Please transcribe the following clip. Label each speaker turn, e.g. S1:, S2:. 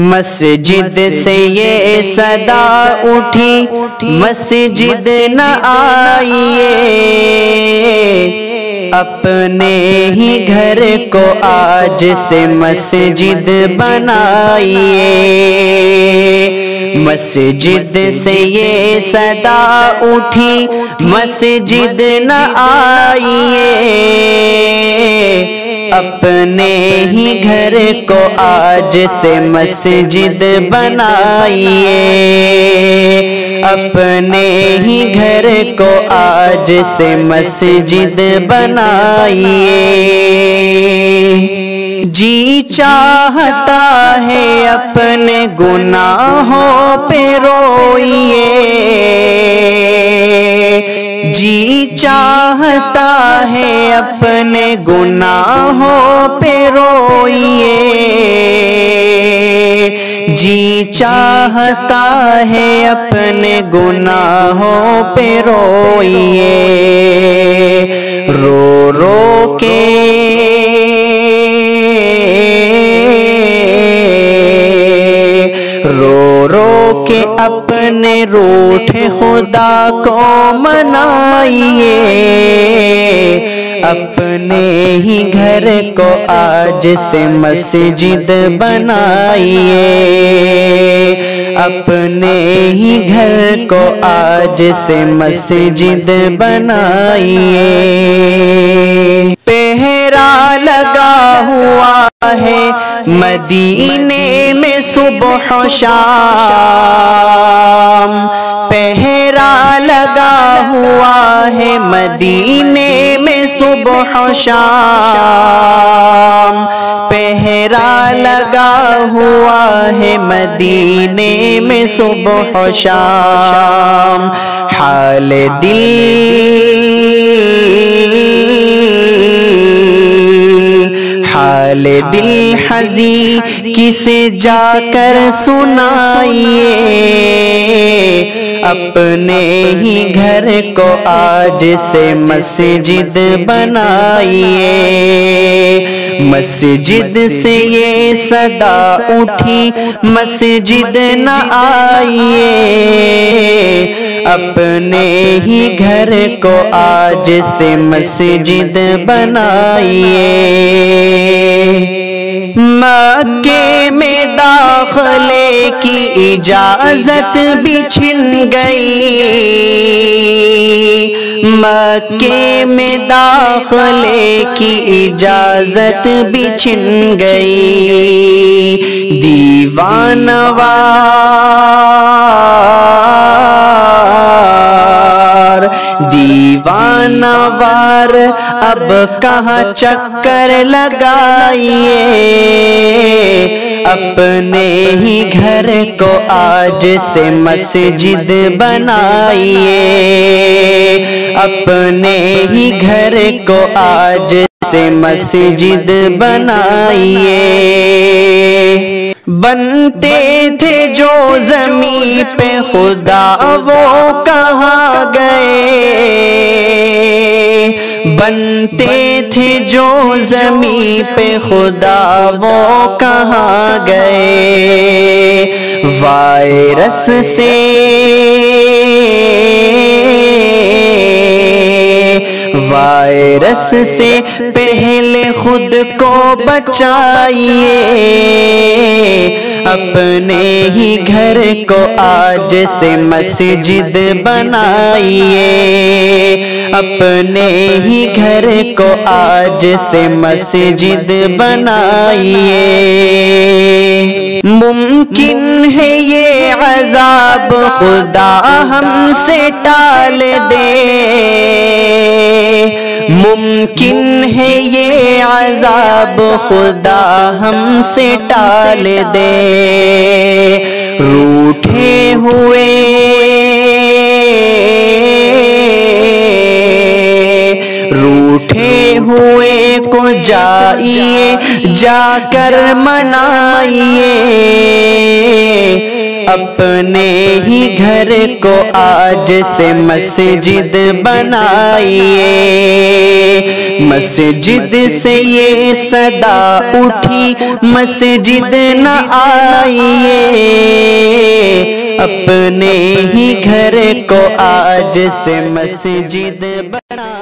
S1: مسجد سے یہ صدا اٹھی مسجد نہ آئیے، اپنے ہی گھر کو آج سے مسجد بنائیے۔ مسجد سے یہ صدا اٹھی مسجد نہ آئیے، اپنے ہی گھر کو آج سے مسجد بنائیے، اپنے ہی گھر کو آج سے مسجد بنائیے۔ جی چاہتا ہے اپنے گناہوں پہ روئیے، جی چاہتا ہے اپنے گناہوں پہ روئیے، جی چاہتا ہے اپنے گناہوں پہ روئیے۔ رو رو کے اپنے روٹھ خدا کو منائیے، اپنے ہی گھر کو آج سے مسجد بنائیے، اپنے ہی گھر کو آج سے مسجد بنائیے۔ پہرا لگا ہوا ہے مدینے میں صبح و شام، پہرا لگا ہوا ہے مدینے میں صبح و شام، پہرا لگا ہوا ہے مدینے میں صبح و شام۔ حال دل حزین کسے جا کر سنائیے، اپنے ہی گھر کو آج سے مسجد بنائیے۔ مسجد سے یہ صدا اٹھی مسجد نہ آئیے، اپنے ہی گھر کو آج سے مسجد بنائیے۔ مکے میں داخلے کی اجازت بھی چھن گئی، مکے میں داخلے کی اجازت بھی چھن گئی۔ دیوان وار اب کہاں چکر لگائیے، اپنے ہی گھر کو آج سے مسجد بنائیے، اپنے ہی گھر کو آج سے مسجد بنائیے۔ بنتے تھے جو زمین پہ خدا وہ کہاں گئے، بنتے تھے جو زمین پہ خدا وہ کہاں گئے۔ وائرس سے پہلے خود کو بچائیے، اپنے ہی گھر کو آج سے مسجد بنائیے، اپنے ہی گھر کو آج سے مسجد بنائیے۔ ممکن ہے یہ عذاب خدا ہم سے ٹال دے، ممکن ہے یہ عذاب خدا ہم سے ٹال دے۔ روٹھے ہوئے کو جائیے جا کر منائیے، اپنے ہی گھر کو آج سے مسجد بنائیے۔ مسجد سے یہ صدا اٹھی مسجد نہ آئیے، اپنے ہی گھر کو آج سے مسجد بنائیے۔